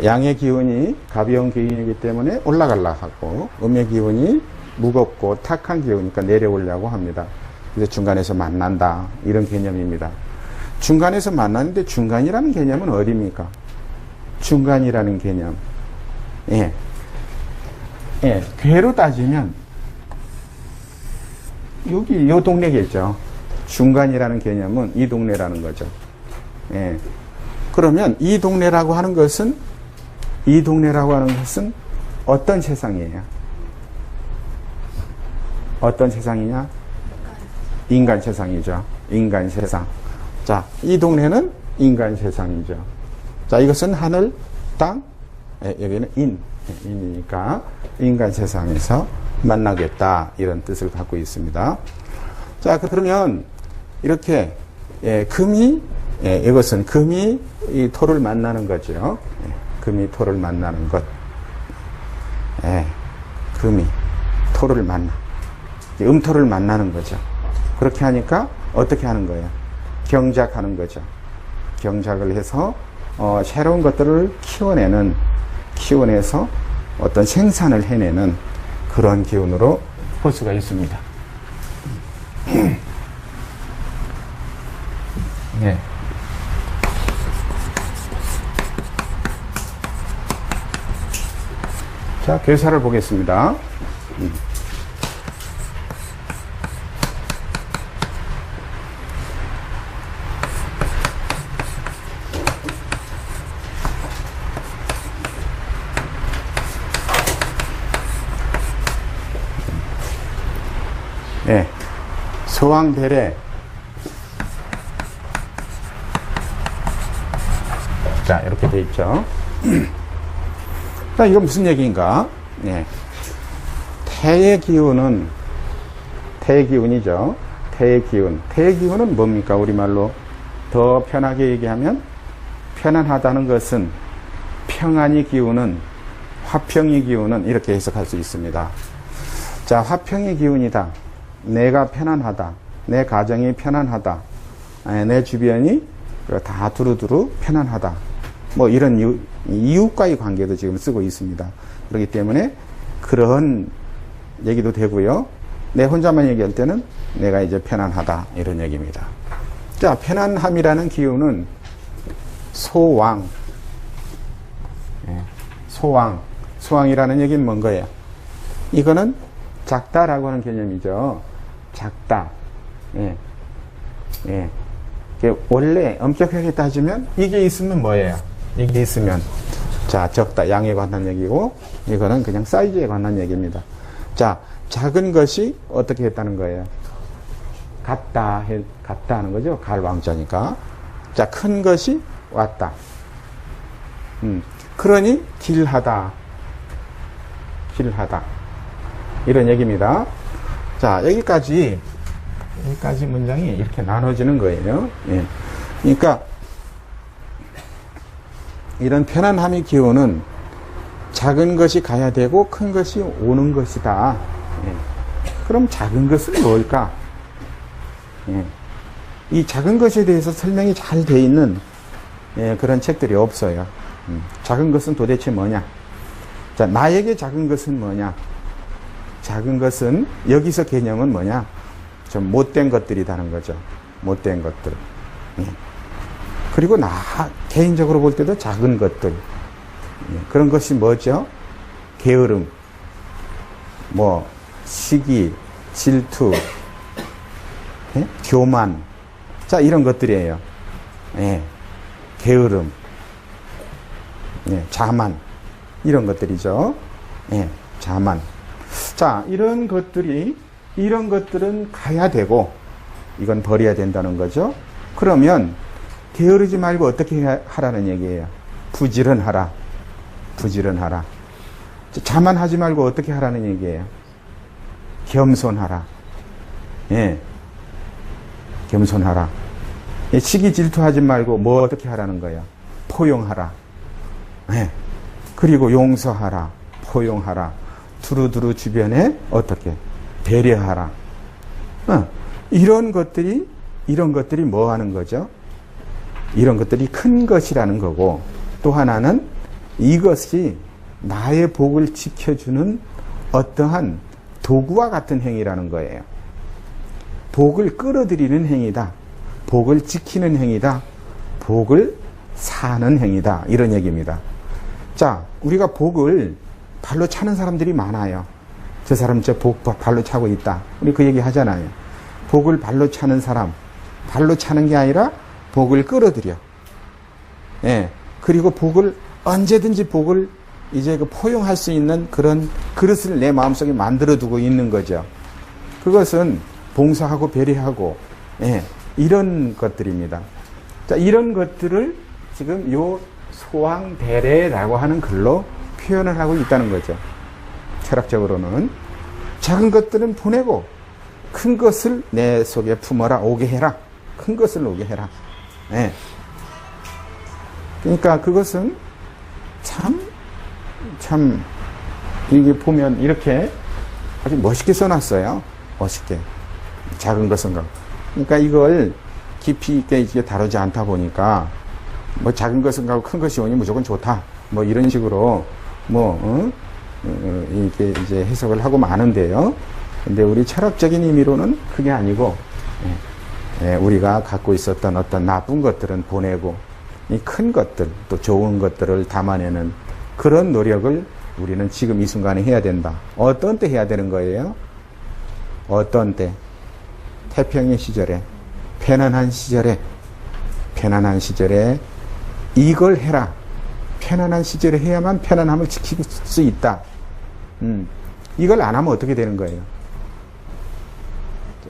양의 기운이 가벼운 기운이기 때문에 올라가려고 하고, 음의 기운이 무겁고 탁한 기운이니까 내려오려고 합니다. 그래서 중간에서 만난다, 이런 개념입니다. 중간에서 만나는데 중간이라는 개념은 어디입니까? 중간이라는 개념. 괴로 따지면 여기 요 동네겠죠. 중간이라는 개념은 이 동네라는 거죠. 그러면 이 동네라고 하는 것은 어떤 세상이에요? 어떤 세상이냐? 인간 세상이죠. 인간 세상. 자, 이 동네는 인간 세상이죠. 자, 이것은 하늘, 땅, 여기는 인이니까 인간 세상에서 만나겠다, 이런 뜻을 갖고 있습니다. 자, 그러면 이렇게 이것은 금이 이 토를 만나는 거죠. 금이 토를 만나는 것. 금이 토를 만나. 음토를 만나는 거죠. 그렇게 하니까 어떻게 하는 거예요? 경작하는 거죠. 경작을 해서 새로운 것들을 키워내서 어떤 생산을 해내는 그런 기운으로 볼 수가 있습니다. 네. 자, 괴사를 보겠습니다. 서왕대래. 자, 이렇게 돼 있죠. 자, 이건 무슨 얘기인가? 태의 기운이죠. 태의 기운. 태의 기운은 뭡니까? 우리말로 더 편하게 얘기하면, 편안하다는 것은 평안이 기운은, 화평이 기운은, 이렇게 해석할 수 있습니다. 자, 화평이 기운이다. 내가 편안하다. 내 가정이 편안하다. 내 주변이 다 두루두루 편안하다. 뭐 이런 이웃과의 관계도 지금 쓰고 있습니다. 그렇기 때문에 그런 얘기도 되고요. 내 혼자만 얘기할 때는 내가 이제 편안하다, 이런 얘기입니다. 자, 편안함이라는 기운은 소왕. 소왕이라는 얘기는 뭔 거예요? 이거는 작다라고 하는 개념이죠. 작다. 원래 엄격하게 따지면 이게 있으면 뭐예요? 이게 있으면, 자, 적다, 양에 관한 얘기고, 이거는 그냥 사이즈에 관한 얘기입니다. 자, 작은 것이 어떻게 했다는 거예요? 같다 하는 거죠. 갈왕자니까. 자, 큰 것이 왔다. 그러니 길하다. 이런 얘기입니다. 자, 여기까지 문장이 이렇게 나눠지는 거예요. 그러니까 이런 편안함의 기운은 작은 것이 가야 되고 큰 것이 오는 것이다. 그럼 작은 것은 뭘까? 이 작은 것에 대해서 설명이 잘 돼 있는 그런 책들이 없어요. 작은 것은 도대체 뭐냐? 자, 나에게 작은 것은 뭐냐? 작은 것은, 여기서 개념은 뭐냐? 좀 못된 것들이라는 거죠. 못된 것들. 그리고 개인적으로 볼 때도 작은 것들. 그런 것이 뭐죠? 게으름, 시기, 질투, 교만. 자, 이런 것들이에요. 게으름, 자만. 이런 것들이죠. 자만. 자, 이런 것들은 가야 되고, 이건 버려야 된다는 거죠. 그러면, 게으르지 말고 어떻게 하라는 얘기예요? 부지런하라. 자만하지 말고 어떻게 하라는 얘기예요? 겸손하라. 겸손하라. 시기 질투하지 말고 어떻게 하라는 거예요? 포용하라. 그리고 용서하라. 포용하라. 두루두루 주변에 어떻게? 배려하라. 이런 것들이 뭐 하는 거죠? 이런 것들이 큰 것이라는 거고, 또 하나는 이것이 나의 복을 지켜주는 어떠한 도구와 같은 행위라는 거예요. 복을 끌어들이는 행위다. 복을 지키는 행위다. 복을 사는 행위다. 이런 얘기입니다. 자, 우리가 복을 발로 차는 사람들이 많아요. 저 사람 저 복 발로 차고 있다. 우리 그 얘기 하잖아요. 복을 발로 차는 사람, 발로 차는 게 아니라 복을 끌어들여. 예. 그리고 복을 언제든지 복을 이제 그 포용할 수 있는 그런 그릇을 내 마음속에 만들어 두고 있는 거죠. 그것은 봉사하고 배려하고, 예, 이런 것들입니다. 자, 이런 것들을 지금 요 소왕대례라고 하는 글로 표현을 하고 있다는 거죠. 철학적으로는 작은 것들은 보내고 큰 것을 내 속에 품어라, 오게 해라. 큰 것을 오게 해라. 예. 그러니까 그것은 참 이게 보면 이렇게 아주 멋있게 써놨어요. 멋있게. 작은 것은 가. 그러니까 이걸 깊이 있게 이제 다루지 않다 보니까 뭐 작은 것은 가고 큰 것이 오니 무조건 좋다. 뭐 이런 식으로 이게 이제 해석을 하고 마는데요. 근데 우리 철학적인 의미로는 그게 아니고, 우리가 갖고 있었던 어떤 나쁜 것들은 보내고 이 큰 것들, 또 좋은 것들을 담아내는 그런 노력을 우리는 지금 이 순간에 해야 된다. 어떤 때 해야 되는 거예요? 어떤 때? 태평의 시절에, 편안한 시절에 이걸 해라. 편안한 시절에 해야만 편안함을 지킬 수 있다. 이걸 안 하면 어떻게 되는 거예요?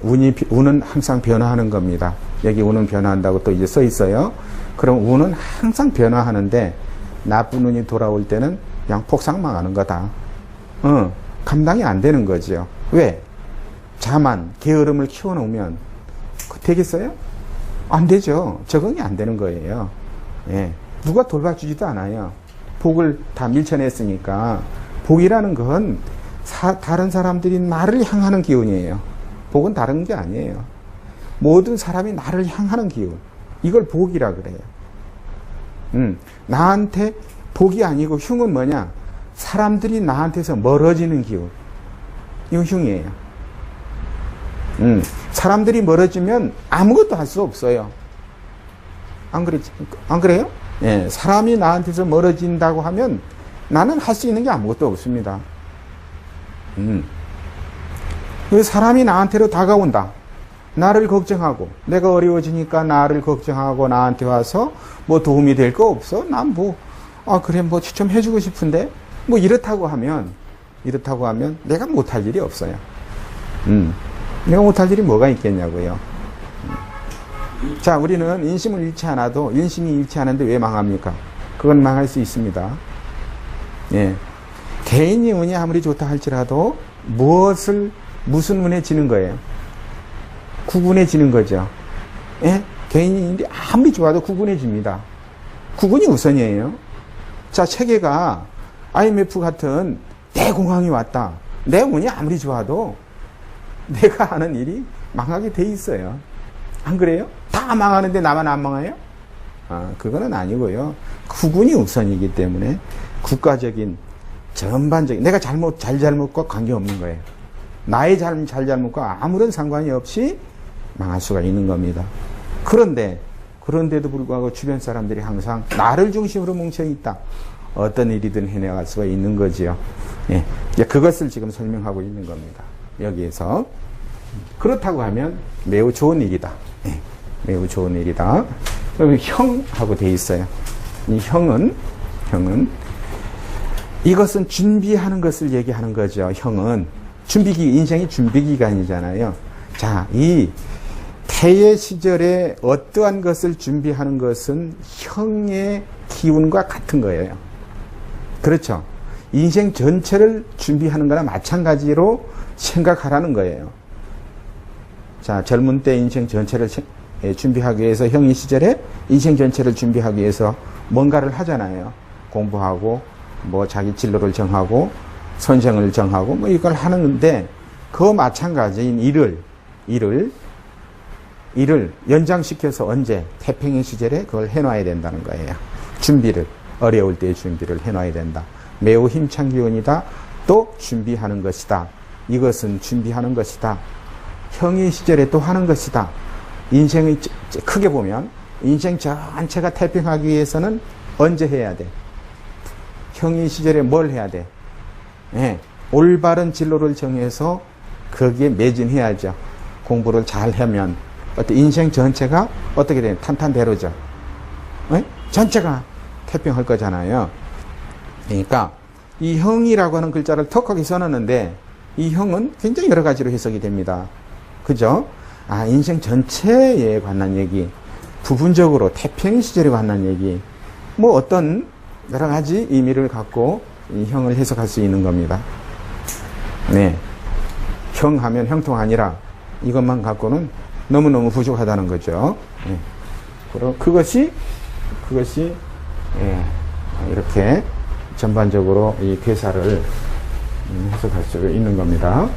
운은 항상 변화하는 겁니다. 여기 운은 변화한다고 또 이제 써 있어요. 그럼 운은 항상 변화하는데 나쁜 운이 돌아올 때는 그냥 폭삭 망하는 거다. 감당이 안 되는 거죠. 왜? 자만, 게으름을 키워놓으면 되겠어요? 안 되죠. 적응이 안 되는 거예요. 예. 누가 돌봐주지도 않아요. 복을 다 밀쳐냈으니까. 복이라는 건 다른 사람들이 나를 향하는 기운이에요. 복은 다른 게 아니에요. 모든 사람이 나를 향하는 기운. 이걸 복이라 그래요. 나한테 복이 아니고 흉은 뭐냐? 사람들이 나한테서 멀어지는 기운. 이거 흉이에요. 사람들이 멀어지면 아무것도 할 수 없어요. 안 그래요? 예, 사람이 나한테서 멀어진다고 하면 나는 할 수 있는 게 아무것도 없습니다. 그 사람이 나한테로 다가온다. 나를 걱정하고, 내가 어려워지니까 나를 걱정하고 나한테 와서 뭐 도움이 될 거 없어? 난 그래, 좀 해주고 싶은데? 이렇다고 하면 내가 못할 일이 없어요. 내가 못할 일이 뭐가 있겠냐고요. 자, 우리는 인심을 잃지 않아도, 인심이 잃지 않은데 왜 망합니까? 그건 망할 수 있습니다. 예. 개인이 운이 아무리 좋다 할지라도 무슨 운에 지는 거예요? 구군에 지는 거죠. 예? 개인이 아무리 좋아도 구군에 집니다. 구군이 우선이에요. 자, 세계가 IMF 같은 대공황이 왔다. 내 운이 아무리 좋아도 내가 하는 일이 망하게 돼 있어요. 안 그래요? 다 망하는데 나만 안 망해요? 그거는 아니고요. 구군이 우선이기 때문에 국가적인 전반적인 내가 잘못과 관계없는 거예요. 나의 잘못과 아무런 상관이 없이 망할 수가 있는 겁니다. 그런데도 불구하고 주변 사람들이 항상 나를 중심으로 뭉쳐있다. 어떤 일이든 해내갈 수가 있는 거지요. 예. 그것을 지금 설명하고 있는 겁니다. 여기에서. 그렇다고 하면 매우 좋은 일이다. 예. 매우 좋은 일이다. 그럼 형하고 돼 있어요. 이 형은 이것은 준비하는 것을 얘기하는 거죠. 형은 인생이 준비기간이잖아요. 자, 이 태의 시절에 어떠한 것을 준비하는 것은 형의 기운과 같은 거예요. 그렇죠. 인생 전체를 준비하는 거나 마찬가지로 생각하라는 거예요. 자, 젊은 때 인생 전체를 준비하기 위해서 형의 시절에 인생 전체를 준비하기 위해서 뭔가를 하잖아요. 공부하고 자기 진로를 정하고 선생을 정하고 이걸 하는데 그 마찬가지인 일을 연장시켜서 언제 태평의 시절에 그걸 해놔야 된다는 거예요. 준비를. 어려울 때 준비를 해놔야 된다. 매우 힘찬 기운이다. 또 준비하는 것이다. 이것은 준비하는 것이다. 형이 시절에 또 하는 것이다. 인생의 크게 보면 인생 전체가 태평하기 위해서는 언제 해야 돼? 형이 시절에 뭘 해야 돼? 예, 올바른 진로를 정해서 거기에 매진해야죠. 공부를 잘 하면 어떤 인생 전체가 어떻게 되냐? 탄탄대로죠. 예? 전체가 태평할 거잖아요. 그러니까 이 형이라고 하는 글자를 턱하게 써놨는데 이 형은 굉장히 여러 가지로 해석이 됩니다. 그죠? 아, 인생 전체에 관한 얘기, 부분적으로 태평 시절에 관한 얘기, 뭐 어떤 여러 가지 의미를 갖고 이 형을 해석할 수 있는 겁니다. 네. 형 하면 형통하니라. 이것만 갖고는 너무너무 부족하다는 거죠. 네. 그리고 그것이 예, 이렇게 전반적으로 이 괴사를 해석할 수 있는 겁니다.